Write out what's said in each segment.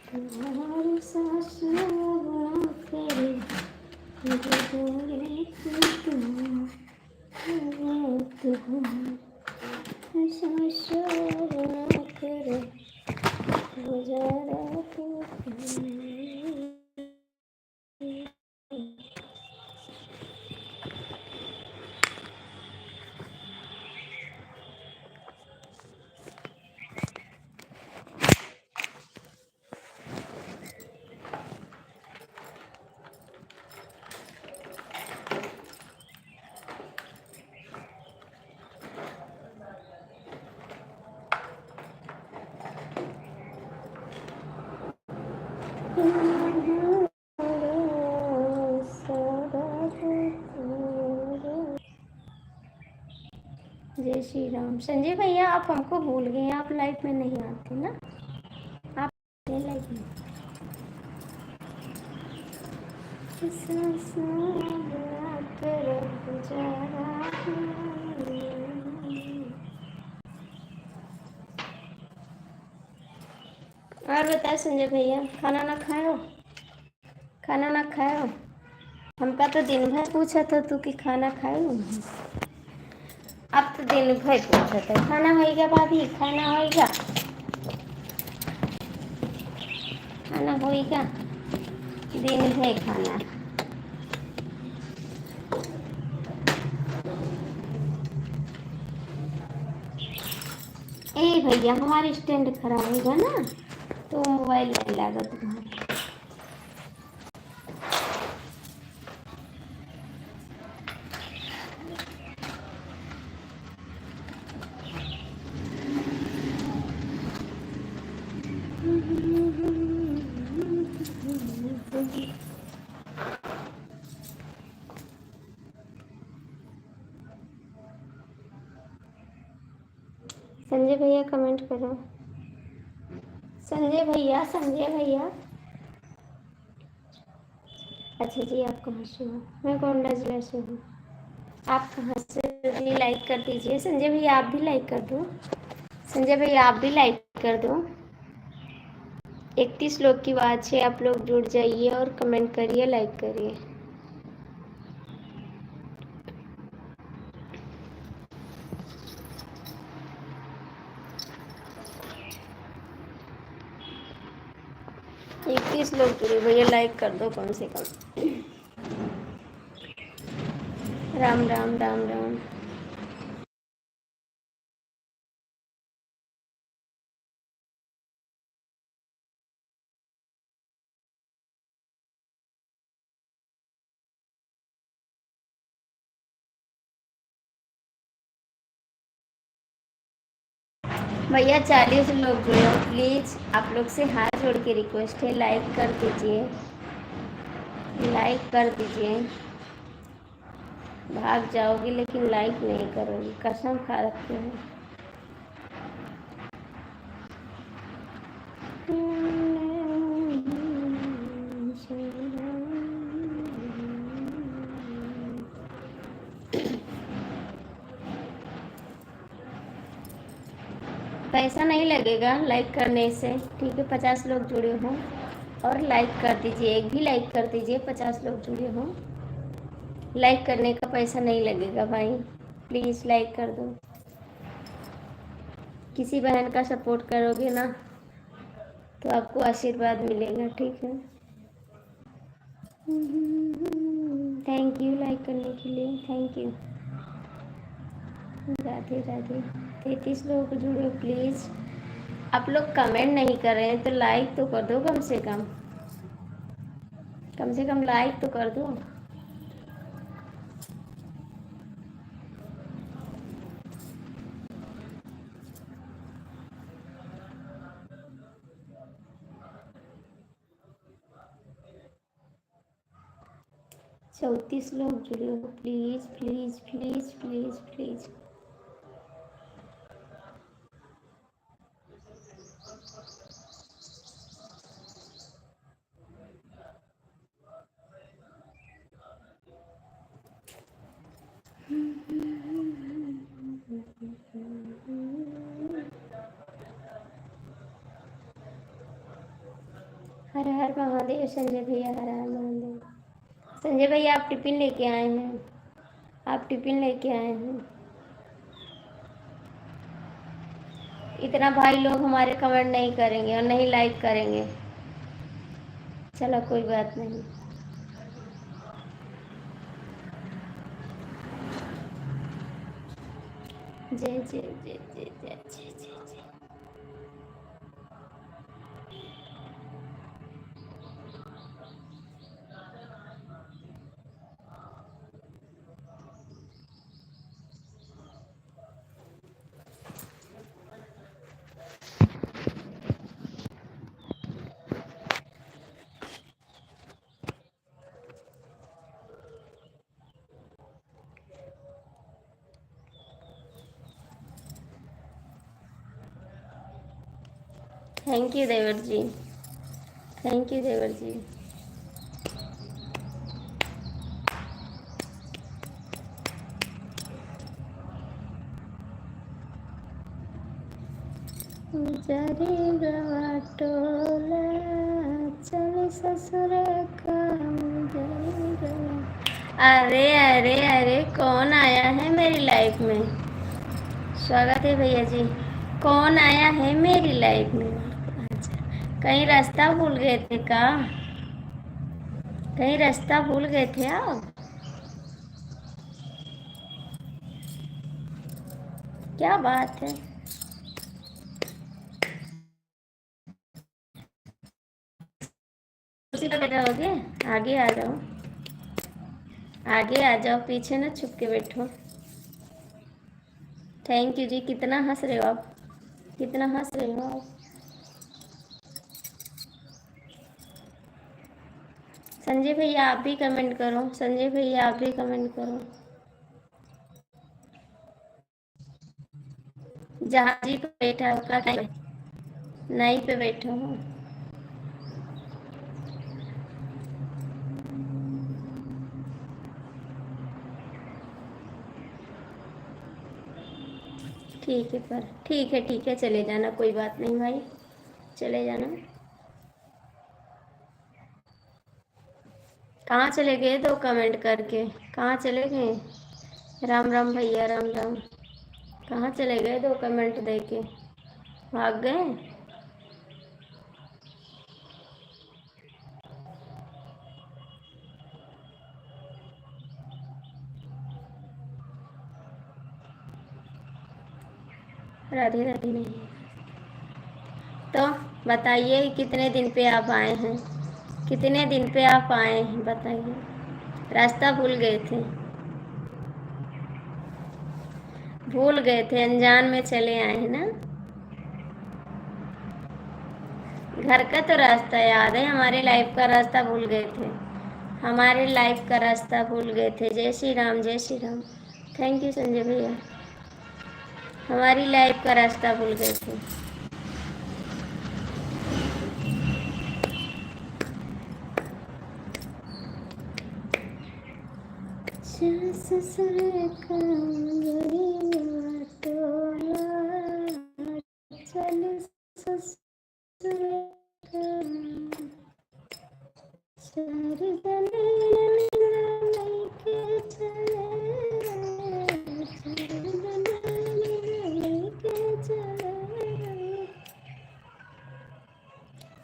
तुम्हारी सांस ना करे गुजारे तुम सांस ना करे गुजारा तुम। जय श्री राम। संजय भैया आप हमको भूल गए, आप लाइफ में नहीं आते ना, आप लाइफ में। और बताए संजय भैया, खाना ना खाए हो? खाना ना खाए हो? हमका तो दिन भर पूछा था तू कि खाना खाए हो। अब तो दिन भर पूछा था खाना होएगा भाभी, खाना होएगा, खाना होएगा, दिन भर खाना। ए भैया हमारी स्टैंड खराब होगा ना तो मोबाइल नहीं लगा तुम्हारा। संजय भैया कमेंट करो। संजय भैया, संजय भैया। अच्छा जी, आप कहाँ से हो? मैं गोंडा जिला से हूँ। आप कहाँ से? जी लाइक कर दीजिए। संजय भैया आप भी लाइक कर दो। संजय भैया आप भी लाइक कर दो। 31 लोग की बात है, आप लोग जुड़ जाइए और कमेंट करिए, लाइक करिए। एक 30 लोग जुड़े भैया, लाइक कर दो कम से कम। राम राम राम राम। भैया 40 लोग जुड़े हो, प्लीज़ आप लोग से हाथ जोड़ के रिक्वेस्ट है, लाइक कर दीजिए, लाइक कर दीजिए। भाग जाओगे लेकिन लाइक नहीं करोगे, कसम खा रखते हैं। पैसा नहीं लगेगा लाइक करने से, ठीक है। 50 लोग जुड़े हों और लाइक कर दीजिए, एक भी लाइक कर दीजिए। 50 लोग जुड़े हों, लाइक करने का पैसा नहीं लगेगा भाई, प्लीज़ लाइक कर दो। किसी बहन का सपोर्ट करोगे ना तो आपको आशीर्वाद मिलेगा, ठीक है। थैंक यू लाइक करने के लिए, थैंक यू। राधे राधे। 33 लोग जुड़े हो, प्लीज़। आप लोग कमेंट नहीं कर रहे हैं तो लाइक तो कर दो, कम से कम लाइक तो कर दो। चौंतीस लोग जुड़े हो, please please please please please. हर हर महादेव संजय भैया, हर हर महादेव। संजय भैया आप टिफिन लेके आए हैं, आप टिफिन लेके आए हैं। इतना भाई लोग हमारे कमेंट नहीं करेंगे और नहीं लाइक करेंगे। चलो कोई बात नहीं। जय जय जय जय जय जय जय जय। थैंक यू देवर जी, थैंक यू देवर जी। जरे गवा टोला चल ससुर का जरे गवा। अरे अरे अरे, कौन आया है मेरी लाइफ में? स्वागत है भैया जी। कौन आया है मेरी लाइफ में? अच्छा, कहीं रास्ता भूल गए थे का? कहीं रास्ता भूल गए थे आप? क्या बात है। कुर्सी पे बैठे रहोगे? आगे आ जाओ, आगे आ जाओ, पीछे ना छुप के बैठो। थैंक यू जी। कितना हंस रहे हो आप, कितना हंस रहे हो आप। संजय भैया आप भी कमेंट करो, संजय भैया आप भी कमेंट करो। जहाजी पे बैठा हो का? नाई पे बैठा हूँ। ठीक है, पर ठीक है, ठीक है, चले जाना, कोई बात नहीं भाई, चले जाना। कहाँ चले गए दो कमेंट करके? कहाँ चले गए? राम राम भैया, राम राम। कहाँ चले गए दो कमेंट दे के? भाग गए? राधे राधे नहीं। तो बताइए कितने दिन पे आप आए हैं? कितने दिन पे आप आए हैं बताइए। रास्ता भूल गए थे? भूल गए थे, अनजान में चले आए हैं ना? घर का तो रास्ता याद है, हमारे लाइफ का रास्ता भूल गए थे। हमारे लाइफ का रास्ता भूल गए थे। जय श्री राम, जय श्री राम। थैंक यू संजय भैया। हमारी लाइफ का रास्ता भूल गए थे। चल ससुर का गरीबा टोला, चल ससुर का चार बने लेके चले, चार बने लेके चले।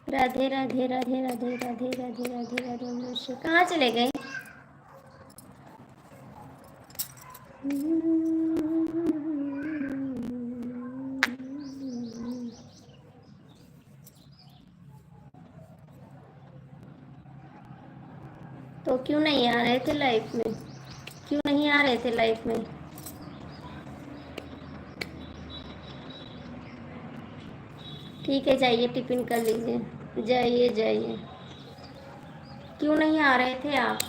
राधे राधे राधे राधे राधे राधे राधे राधे मनुष्य कहाँ चले गए? तो क्यों नहीं आ रहे थे लाइफ में? क्यों नहीं आ रहे थे लाइफ में? ठीक है, जाइए टिफिन कर लीजिए, जाइए जाइए। क्यों नहीं आ रहे थे आप?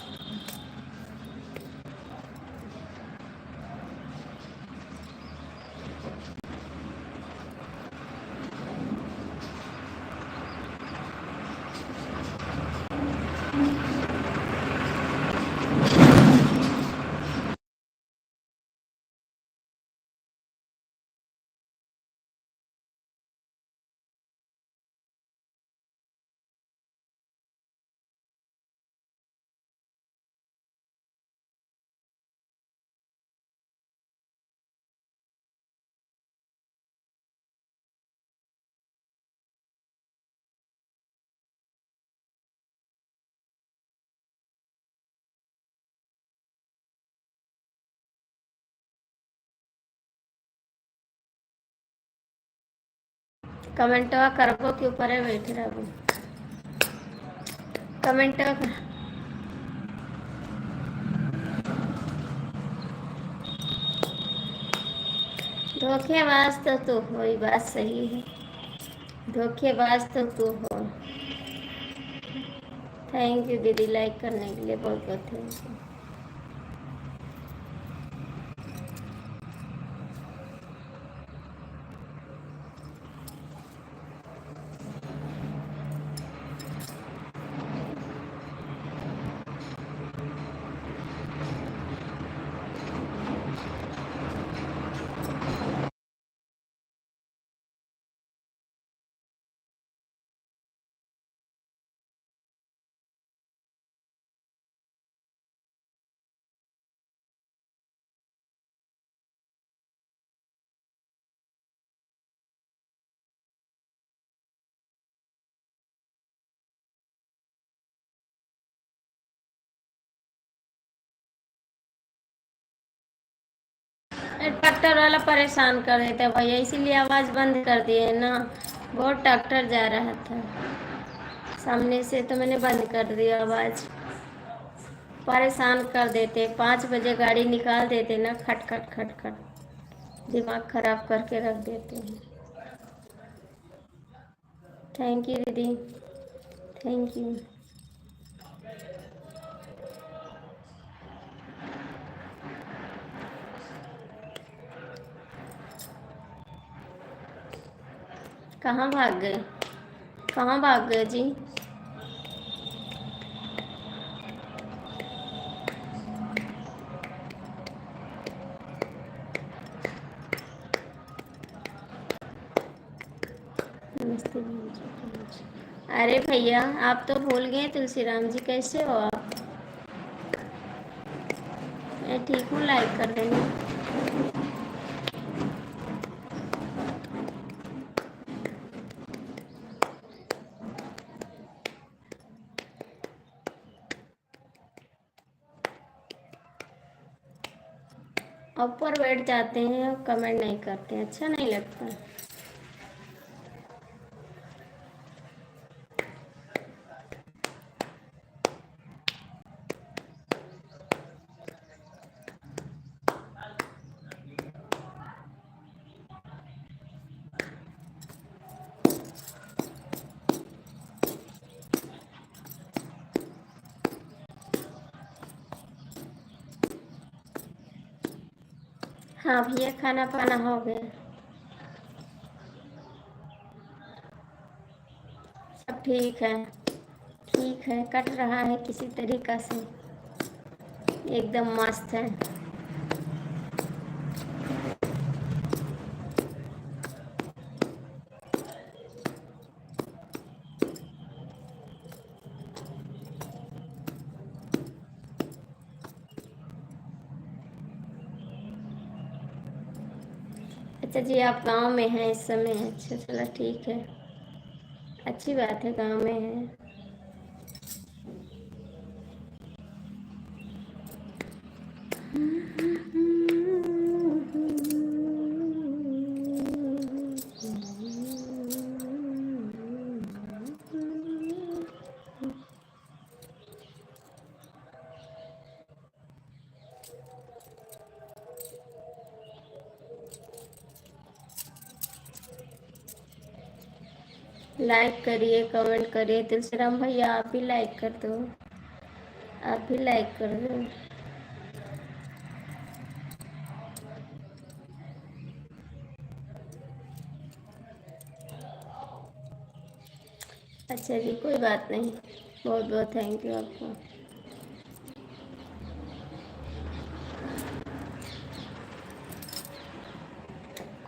कमेंटवा करबो के ऊपर है बैठे रहो। कमेंटवा धोखेबाज तो तू हो, ये बात सही है। धोखेबाज तो तू हो। थैंक यू दीदी लाइक करने के लिए, बहुत बहुत थैंक यू। ट्रैक्टर वाला परेशान कर देता है भैया, इसीलिए आवाज़ बंद कर दिए ना। बहुत ट्रैक्टर जा रहा था सामने से, तो मैंने बंद कर दिया आवाज़। परेशान कर देते, 5 बजे गाड़ी निकाल देते ना, खट खट खट खट, दिमाग खराब करके रख देते हैं। थैंक यू दीदी, थैंक यू। कहाँ भाग गए, कहाँ भाग गए जी? नमस्ते जी। अरे भैया आप तो भूल गए तुलसीराम जी, कैसे हो आप? मैं ठीक हूँ, लाइक कर देना। ऊपर बैठ जाते हैं और कमेंट नहीं करते, अच्छा नहीं लगता। हाँ भैया, खाना पाना हो गया, सब ठीक है। ठीक है, कट रहा है किसी तरीका से, एकदम मस्त है। अच्छा जी, आप गांव में हैं इस समय? अच्छा चलो ठीक है, अच्छी बात है, गांव में है। लाइक करिए, कमेंट करिए। तुलसीराम भैया आप भी लाइक कर दो, आप भी लाइक कर दो। अच्छा जी, कोई बात नहीं, बहुत बहुत थैंक यू आपको।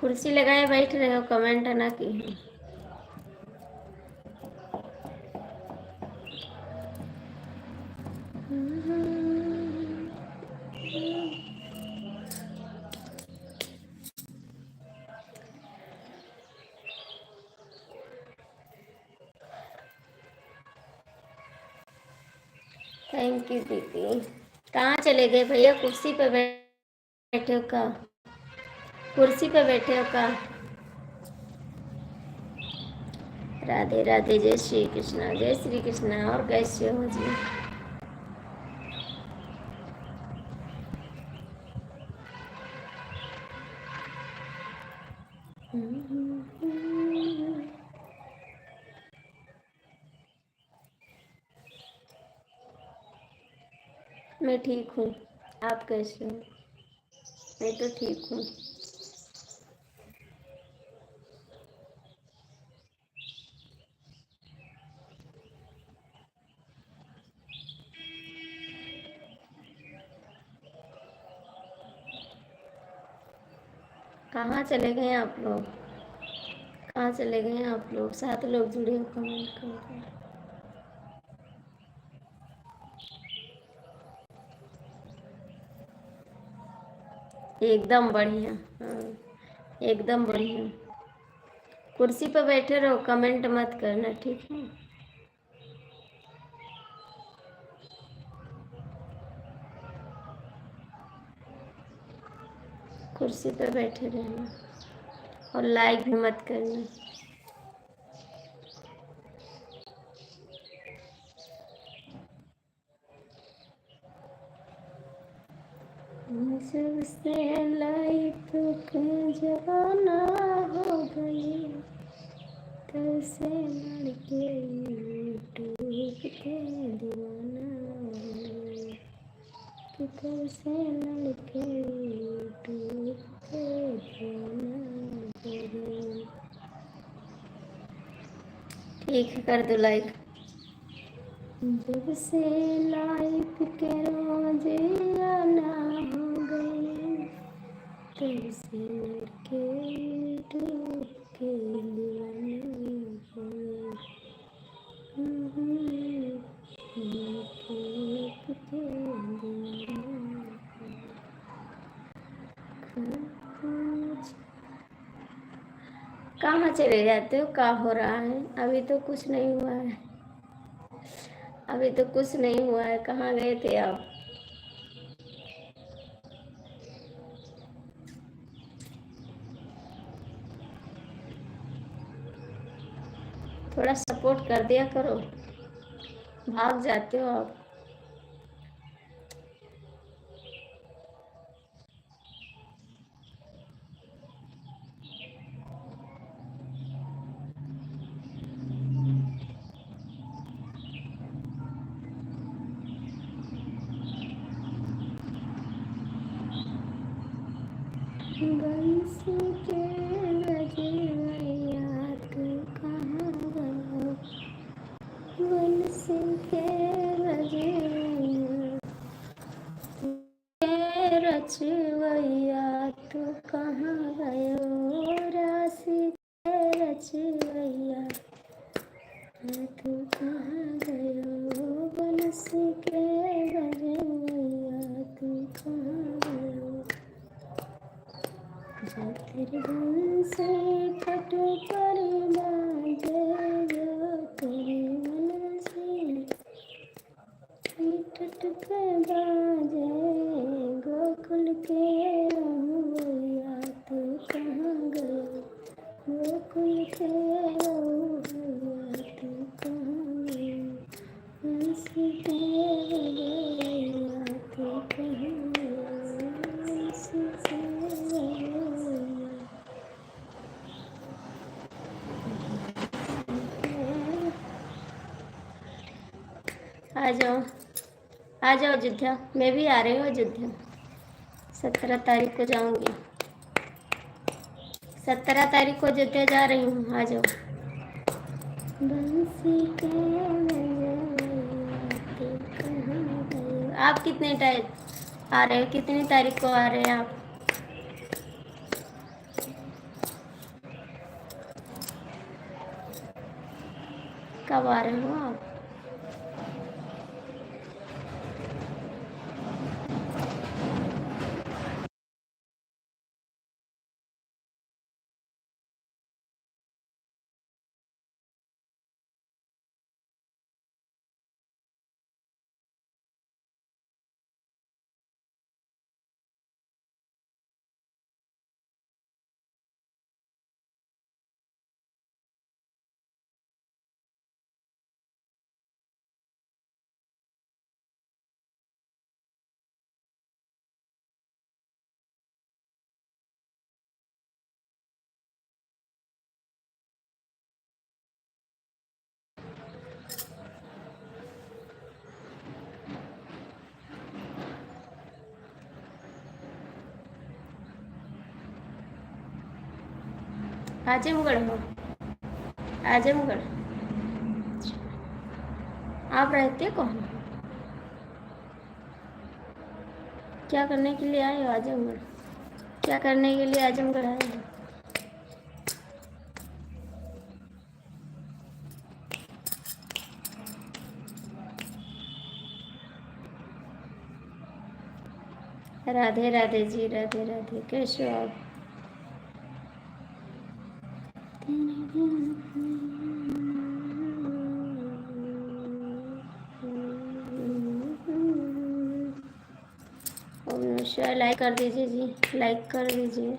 कुर्सी लगाए बैठ रहे हो, कमेंट ना की। थैंक यू दीदी। कहाँ चले गए भैया? कुर्सी पे बैठे हो का? कुर्सी पे बैठे हो का? राधे राधे, जय श्री कृष्णा, जय श्री कृष्णा। और कैसे हो जी? मैं ठीक हूँ। आप कैसे हो? मैं तो ठीक हूँ। कहाँ चले गए आप लोग? कहाँ चले गए आप लोग? 7 लोग जुड़े हो, कमेंट कर रहे हैं। एकदम बढ़िया। हाँ, एकदम बढ़िया। कुर्सी पर बैठे रहो, कमेंट मत करना, ठीक है? कुर्सी पर बैठे रहना और लाइक भी मत करना। जब से लाइफ के जमाना हो गई, तब से लड़के यूट्यूब के दीवाना हो गए, कि तब से लड़के यूट्यूब के दीवाना हो गए। ठीक है, कर दो लाइक। जब से लाइफ के रोज आना हो गए, तब से लड़के यूट्यूब के दीवाने हो गए। यूट्यूब के दीवाने हो गए। कहाँ चले जाते हो? क्या हो रहा है? अभी तो कुछ नहीं हुआ है। अभी तो कुछ नहीं हुआ है। कहाँ गए थे आप? थोड़ा सपोर्ट कर दिया करो। भाग जाते हो आप। बंसी के बजवैया तू कहाँ गयो? बंसी के बजवैया के रचवैया तू कहाँ गयो? राशि के रचवैया तू कहाँ गयो? बंसी के बजवैया तू कहाँ गयो? ज्योतिर्बंसी पट पर बाजे, ज्योतिर्बंसी पट पे बाजे, गोकुल के रहुआ तू कहाँ गयो? गोकुल के रहुआ तू कहाँ गयो? बंसी के बजवैया तू कहाँ गयो? बंसी के बजवैया आ जाओ, आ जाओ अयोध्या। मैं भी आ रही हूँ अयोध्या। 17 तारीख को जाऊंगी। 17 तारीख को अयोध्या जा रही हूँ, आ जाओ। बंसी के बजवैया तू कहाँ गयो? आप कितने टाइम आ रहे हो? कितनी तारीख को आ रहे हैं आप? कब आ रहे हो आप? आजमगढ़ हो? आजमगढ़। आप रहते कौन हो? क्या करने के लिए आए हो आजमगढ़? क्या करने के लिए आजमगढ़ आए हो? राधे राधे जी, राधे राधे। कैसे हो आप? ओम नमः शिवाय। लाइक कर दीजिए जी, लाइक कर दीजिए।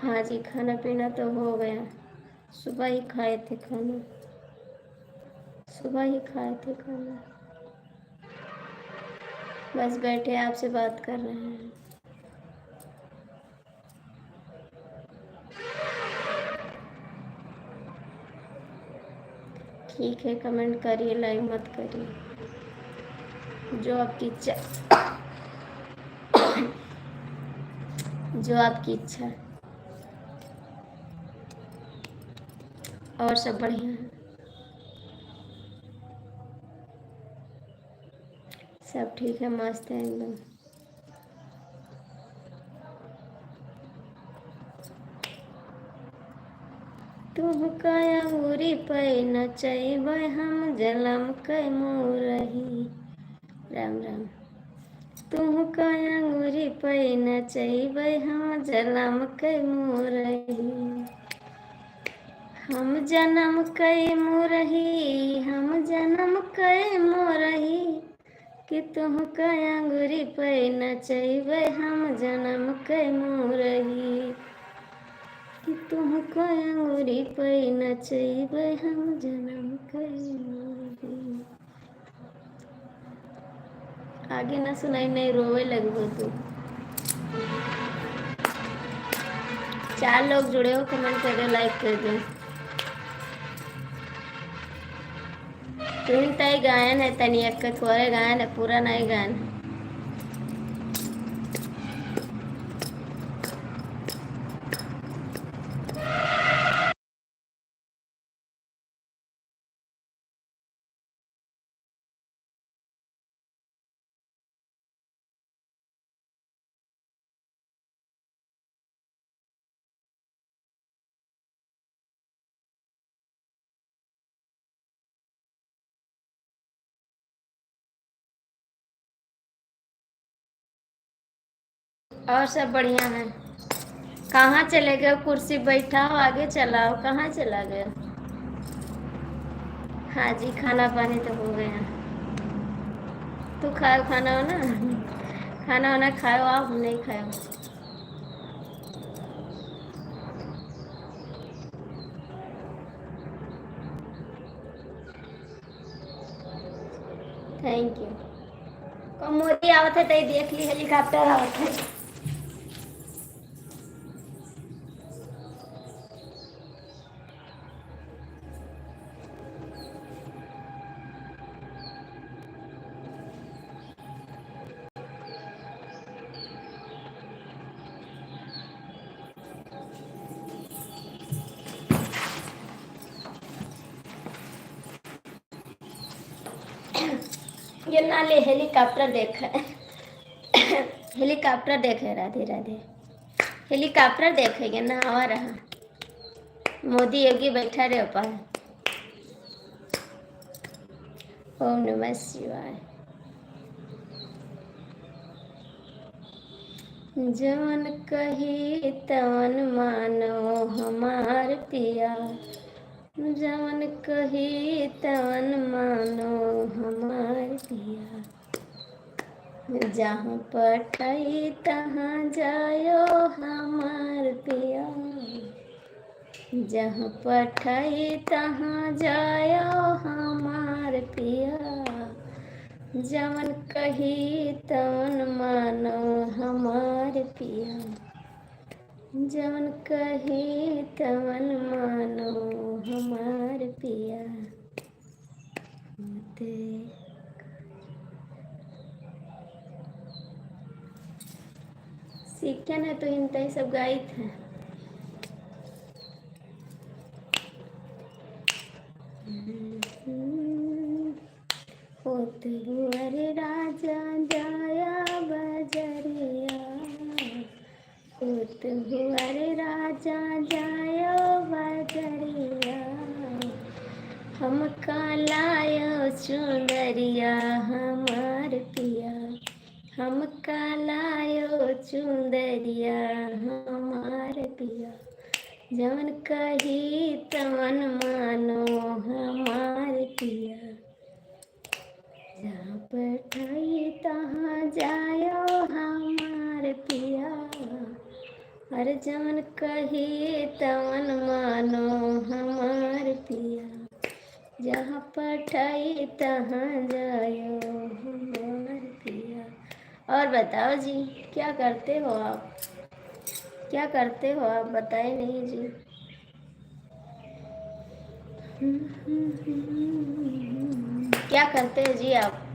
हाँ जी, खाना पीना तो हो गया। सुबह ही खाए थे खाना, सुबह ही खाए थे खाना। बस बैठे आपसे बात कर रहे हैं। ठीक है, कमेंट करिए, लाइक मत करिए, जो आपकी इच्छा, जो आपकी इच्छा है। और सब बढ़िया है? सब ठीक है, मस्त है एकदम। तुम काया उरी पे नचैबै हम जलम कै मोरही। राम राम। तुम काया उरी पे नचैबै हम जलम कै मोरही। हम जन्म कै मोरही, हम जन्म कै मोरही, कि तुम काया उरी पे नचैबै हम जन्म कै मोरही, कि तुम अंगूरी पे नचैबै हम जन्म कै मोरही। आगे ना सुनाई, नहीं रोवे लगबो तू। 4 लोग जुड़े हो, कमेंट कर दो, लाइक कर दो। तुम तय गायन है, तनी एक थोड़े गायन है, पूरा नहीं गायन। और सब बढ़िया है। कहाँ चले गए? कुर्सी बैठा हो, आगे चलाओ, कहाँ चला गए? हाँ जी, खाना पानी तो हो गया। तू खाओ खाना हो ना, खाना वाना खाओ, आप नहीं खाओ। Thank you. को मोदी आवत है तो देख ली, हेलीकॉप्टर आवत है। ये नाले हेलीकॉप्टर देखे, हेलीकॉप्टर देखे, राधे राधे। हेलीकॉप्टर देखेंगे ना, आ रहा मोदी योगी बैठा रहे ऊपर। ओम नमः शिवाय। जवन कही तवन मानो हमार पिया, जवन कही तवन मानो हमार पिया, जहाँ पठाई तहाँ जायो हमार पिया, जहाँ पठाई तहाँ जायो हमार पिया, जवन कही तवन मानो हमार पिया, जवन कही तवन मानो हमार पिया। सीखे न तो हिंदी सब गाई थे। होत हुअर राजा जाया बजरिया, होत हुअर राजा जाया बजरिया, हम लायो चुंदरिया हमार पिया, हम लायो चुंदरिया हमार पिया, जवन कही तवन मानो हमार पिया, जहाँ बैठाई तहाँ जायो हमार पिया, हर जवन कही तवन मानो हमार पिया, जहाँ पठाई तहाँ जायो हमार पिया। और बताओ जी, क्या करते हो आप, क्या करते हो आप, बताए नहीं जी। क्या करते हैं जी आप?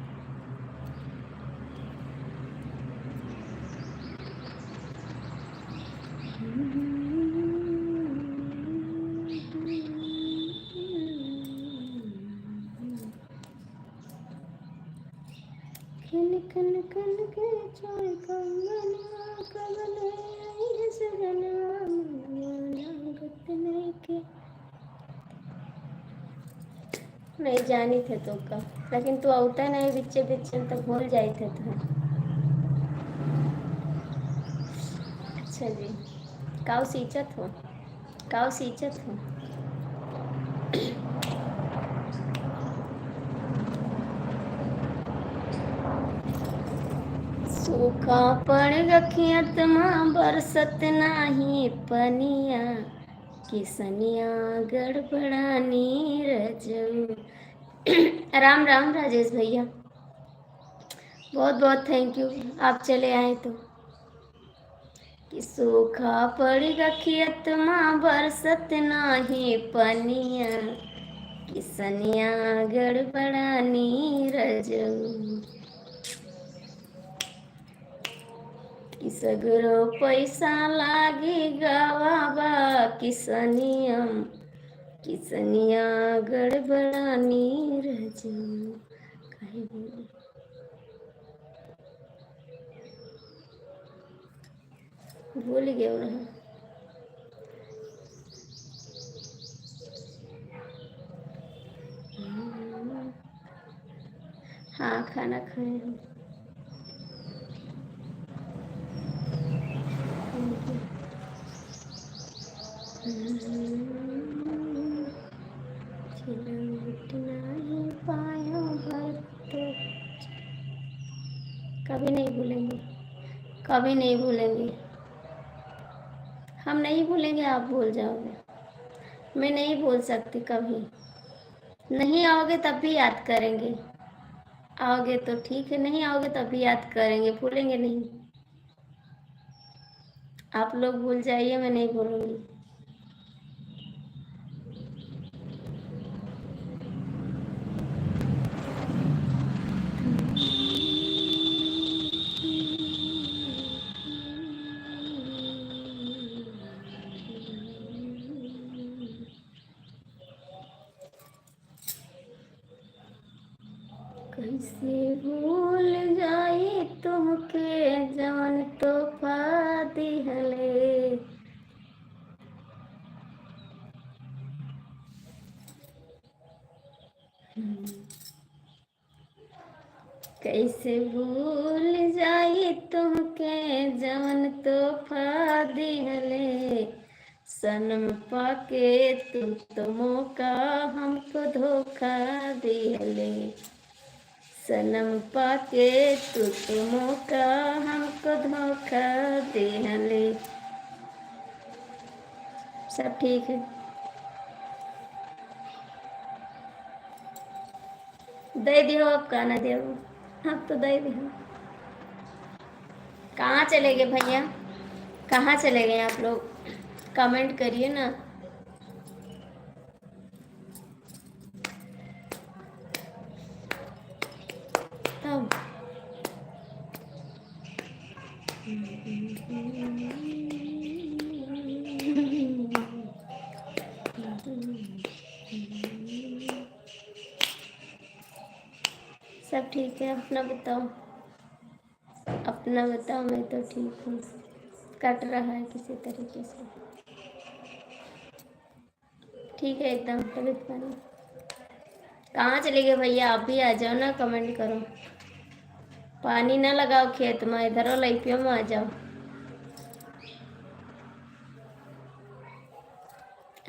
खन खन खन के छोड़ कंगना कबले आई सजना लागत नहीं के। नहीं जानी थे तो का, लेकिन तू आता नहीं बिच्चे बिच्चे तो भूल जाए थे तो। अच्छा जी, काऊ सींचत हो, काऊ सींचत हो। सूखा पड़ रखियत माँ बरसत नाही पनिया, किसनिया गड़बड़ानी रजऊ। राम राम राजेश भैया, बहुत बहुत थैंक यू, आप चले आए तो। कि सूखा पड़ रखियत माँ बरसत नाही पनिया, किसनिया गड़बड़ानी रजऊ, सगरो पैसा लागी गवाबा किसनियम, किसनिया गड़बड़ानी रजू। काहे बोले भूल गए रहा। हाँ खाना खाए हम। कभी नहीं भूलेंगे, कभी नहीं भूलेंगे, हम नहीं भूलेंगे, आप भूल जाओगे। मैं नहीं भूल सकती कभी। नहीं आओगे तब भी याद करेंगे, आओगे तो ठीक है, नहीं आओगे तब भी याद करेंगे, भूलेंगे नहीं। आप लोग भूल जाइए, मैं नहीं भूलूंगी। कैसे भूल जाई तुमके जवन तोहफा दिहले, कैसे भूल जाई तुमके जवन तोहफा दिहले, सनम पाके तू तो मौका हमको धोखा दिहले, सनम पाके तू तो मौका हमको धोखा दिहले। सब ठीक है, दे दियो, अब कहना दियो, अब तो दे दियो। कहाँ चले गए भैया, कहाँ चले गए आप लोग, कमेंट करिए ना। तब ठीक है। अपना बताओ, अपना बताओ। मैं तो ठीक हूँ। कट रहा है किसी तरीके से। ठीक है एकदम तबीयत पानी। कहाँ चले गए भैया? आप भी आ जाओ ना, कमेंट करो। पानी ना लगाओ खेत में, इधर और लाइपियों में आ जाओ।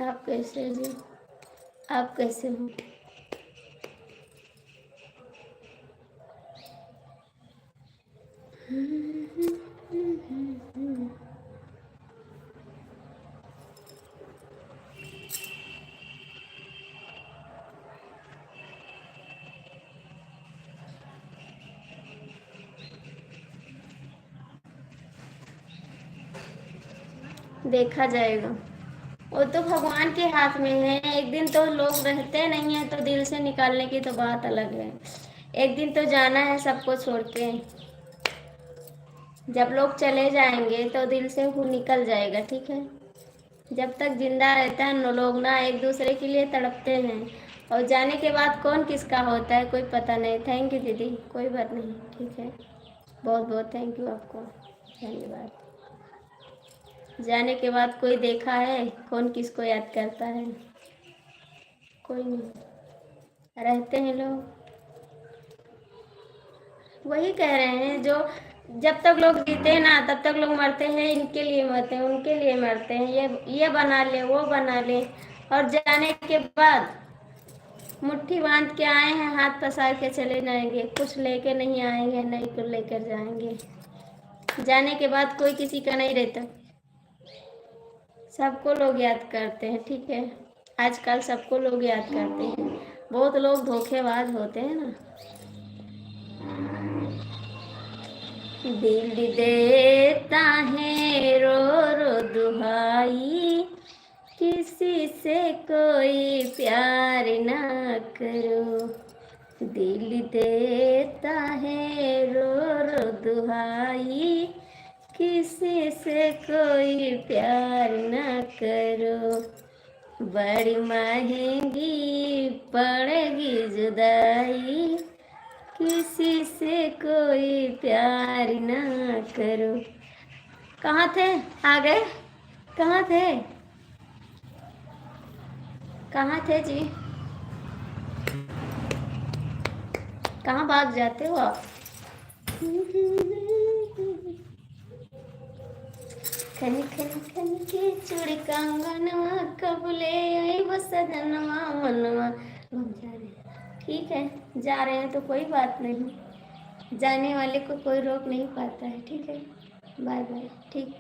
आप कैसे जी? आप कैसे हो? देखा जाएगा, वो तो भगवान के हाथ में है। एक दिन तो लोग रहते नहीं है, तो दिल से निकालने की तो बात अलग है। एक दिन तो जाना है सबको छोड़ के। जब लोग चले जाएंगे तो दिल से वो निकल जाएगा, ठीक है। जब तक जिंदा रहता है लोग ना एक दूसरे के लिए तड़पते हैं, और जाने के बाद कौन किसका होता है कोई पता नहीं। थैंक यू दीदी, कोई बात नहीं, ठीक है। बहुत बहुत थैंक यू आपको, धन्यवाद। जाने के बाद कोई देखा है कौन किसको याद करता है? कोई नहीं। रहते हैं लोग। वही कह रहे हैं, जो जब तक लोग जीते हैं ना तब तक लोग मरते हैं। इनके लिए मरते हैं, उनके लिए मरते हैं, ये बना ले, वो बना ले। और जाने के बाद मुट्ठी बांध के आए हैं, हाथ पसार के चले जाएंगे। कुछ लेके नहीं आएंगे, नहीं कुछ लेकर जाएंगे। जाने के बाद कोई किसी का नहीं रहता। सबको लोग याद करते हैं, ठीक है। आजकल सबको लोग याद करते हैं। बहुत लोग धोखेबाज होते हैं ना। दिल देता है रो रो दुहाई, किसी से कोई प्यार ना करो। दिल देता है रो रो दुहाई, किसी से कोई प्यार ना करो। बड़ी महंगी पड़ेगी जुदाई, किसी से कोई प्यार ना करो। कहाँ थे? आ गए? कहाँ थे? कहाँ थे जी? कहाँ भाग जाते हो आप? खन खन खन के चूड़ी कंगनवा, कबले आई सजनवा मनवा। हम जा रहे हैं, ठीक है। जा रहे हैं तो कोई बात नहीं। जाने वाले को कोई रोक नहीं पाता है, ठीक है। बाय बाय, ठीक।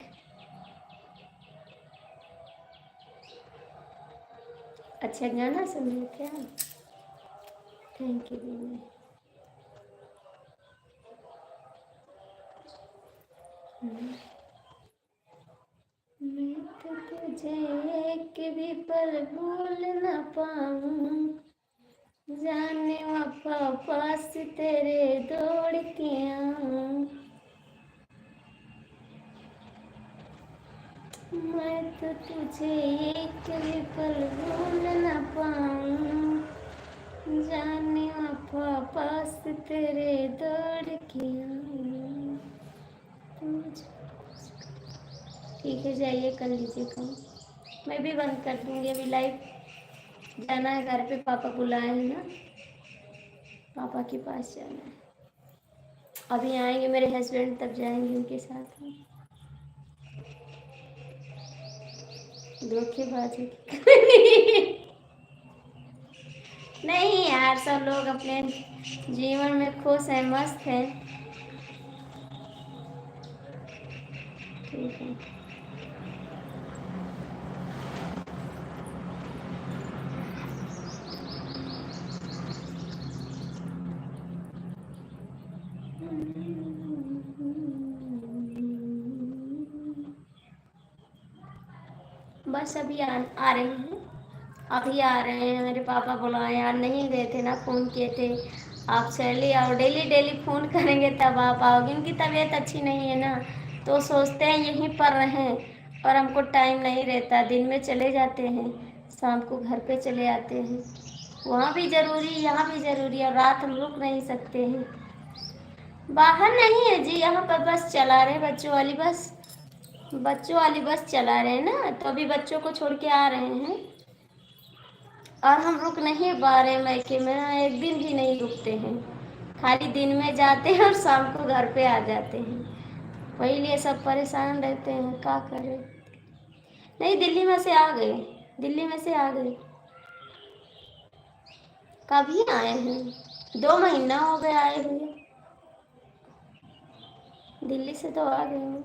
अच्छा गाना सुन रहे थे आप? थैंक यू दीदी। मैं तो तुझे एक भी पल भूल न पाऊं, जाने वफा पास तेरे दौड़ के आऊं। मैं तो तुझे एक भी पल भूल न पाऊं, जाने वफा पास तेरे दौड़ के आऊं। ठीक है, जाइए कर लीजिए काम। मैं भी बंद कर दूंगी अभी लाइव। जाना है घर पे, पापा बुलाए हैं ना, पापा के पास जाना है। अभी आएंगे मेरे हस्बैंड, तब जाएंगे उनके साथ हम। धोखेबाजी नहीं यार, सब लोग अपने जीवन में खुश हैं, मस्त हैं, ठीक है। बस अभी आ रहे हैं, अभी आ रहे हैं। मेरे पापा बुलाए यार, नहीं गए थे ना, फ़ोन किए थे। आप चलिए आओ, डेली डेली फ़ोन करेंगे तब आप आओगे। उनकी तबीयत अच्छी नहीं है ना, तो सोचते हैं यहीं पर रहें, और हमको टाइम नहीं रहता। दिन में चले जाते हैं, शाम को घर पे चले आते हैं। वहाँ भी जरूरी, यहाँ भी जरूरी है, रात हम रुक नहीं सकते हैं। बाहर नहीं है जी, यहाँ पर बस चला रहे बच्चों वाली बस, बच्चों वाली बस चला रहे हैं ना, तो अभी बच्चों को छोड़ के आ रहे हैं। और हम रुक नहीं पा रहे मायके में, एक दिन भी नहीं रुकते हैं, खाली दिन में जाते हैं और शाम को घर पे आ जाते हैं। वही लिए सब परेशान रहते हैं, क्या करें। नहीं, दिल्ली में से आ गए, दिल्ली में से आ गए। कभी आए हैं, 2 महीना हो गया आए हुए, दिल्ली से तो आ गए हैं।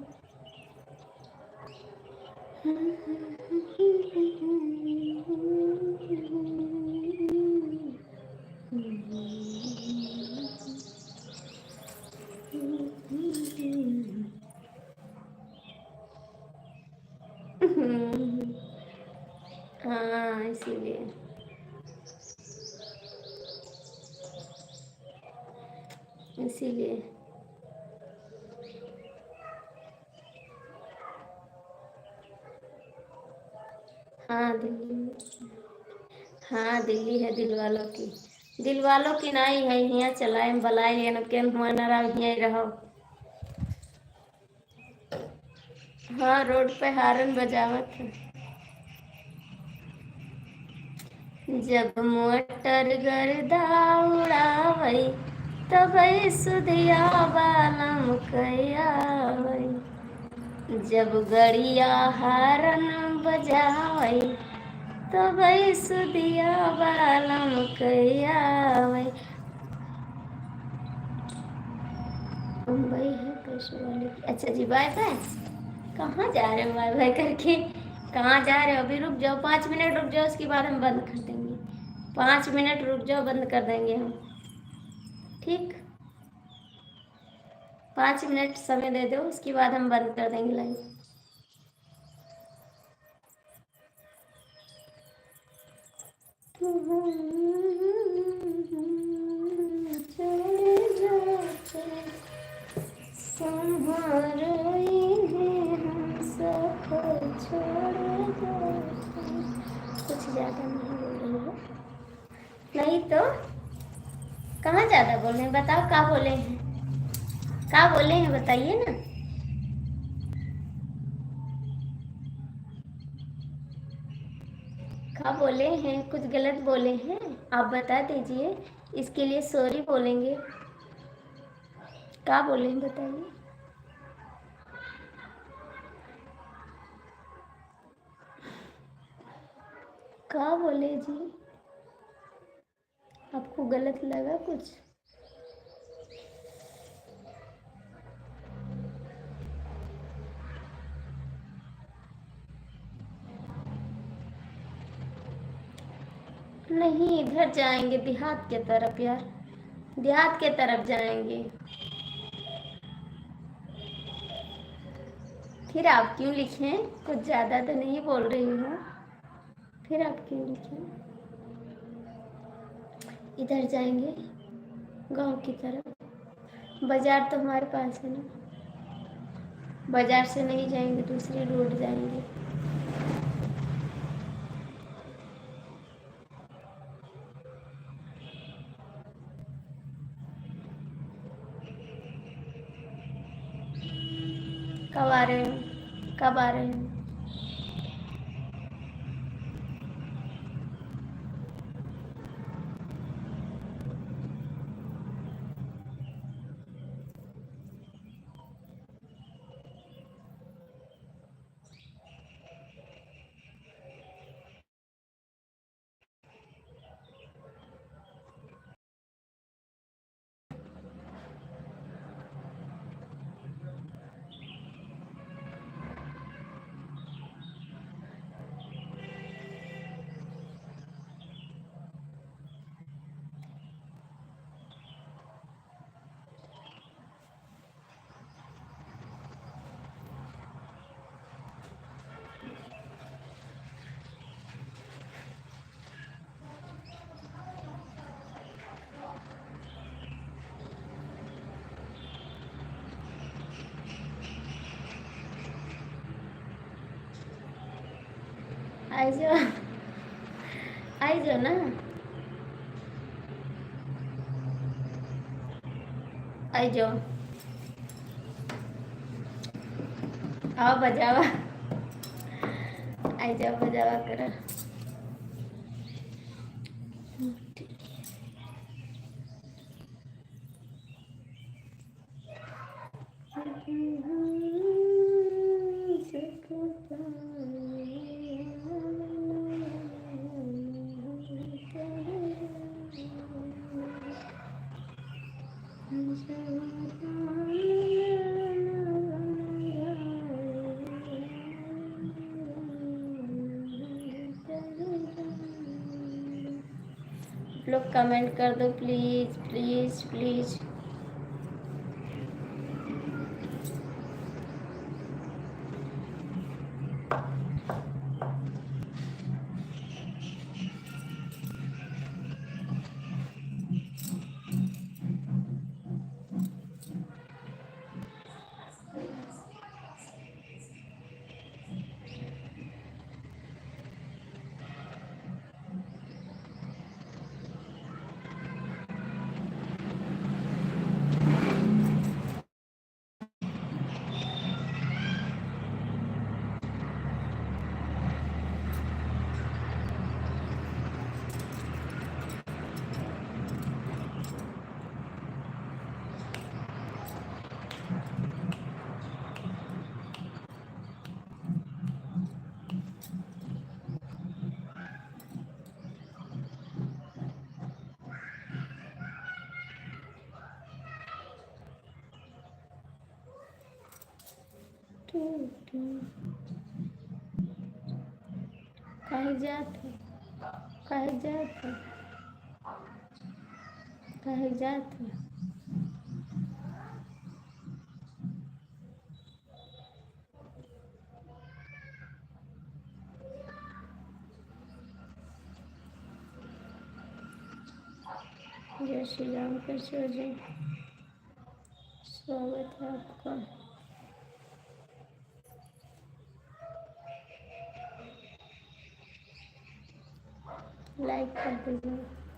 हाँ, इसीलिए। इसीलिए हाँ, दिल्ली में। हाँ, दिल्ली है दिल वालों की, दिल वालों की नाई है, यहाँ चलाए बलाए न के मनारा यहीं रहो। हाँ, रोड पे हारन बजावत है। जब मोटर गर्दा उड़ावई, तब सुधिया बालम कयावई। जब गड़िया हारन बजावई, तब सुधिया बालम कयावई। मुंबई है पैसे वाले की। अच्छा जी, बाय बाय। कहाँ जा रहे हो बाय बाय करके, कहाँ जा रहे हो? अभी रुक जाओ, 5 मिनट रुक जाओ, उसके बाद हम बंद कर देंगे। 5 मिनट रुक जाओ, बंद कर देंगे हम, ठीक। 5 मिनट समय दे दो, उसके बाद हम बंद कर देंगे लाइव। कुछ ज़्यादा नहीं बोल रही हो? नहीं तो कहाँ ज़्यादा बोल रहे हैं, बताओ क्या बोले हैं, क्या बोले हैं बताइए ना। क्या बोले हैं, कुछ गलत बोले हैं, आप बता दीजिए, इसके लिए सॉरी बोलेंगे। क्या बोले हैं बताइए। क्या बोले जी, आपको गलत लगा कुछ? नहीं, इधर जाएंगे देहात के तरफ यार, देहात के तरफ जाएंगे। फिर आप क्यों लिखें, कुछ ज़्यादा तो नहीं बोल रही हूँ, फिर आप क्यों लिखें। इधर जाएंगे गांव की तरफ, बाजार तो हमारे पास है ना, बाजार से नहीं जाएंगे, दूसरी रोड जाएंगे। कब आ रहे हो, कब आ रहे हो? आई जाओ, आई जाओ ना। आई जाओ, आओ बजावा, आई जाओ बजावा करो। लोग कमेंट कर दो प्लीज प्लीज प्लीज। कहीं जात हो, कहीं जात हो, कहीं जात हो। जय श्री राम, कैसे हो जी? स्वागत है आपका। लाइक कर दीजिए।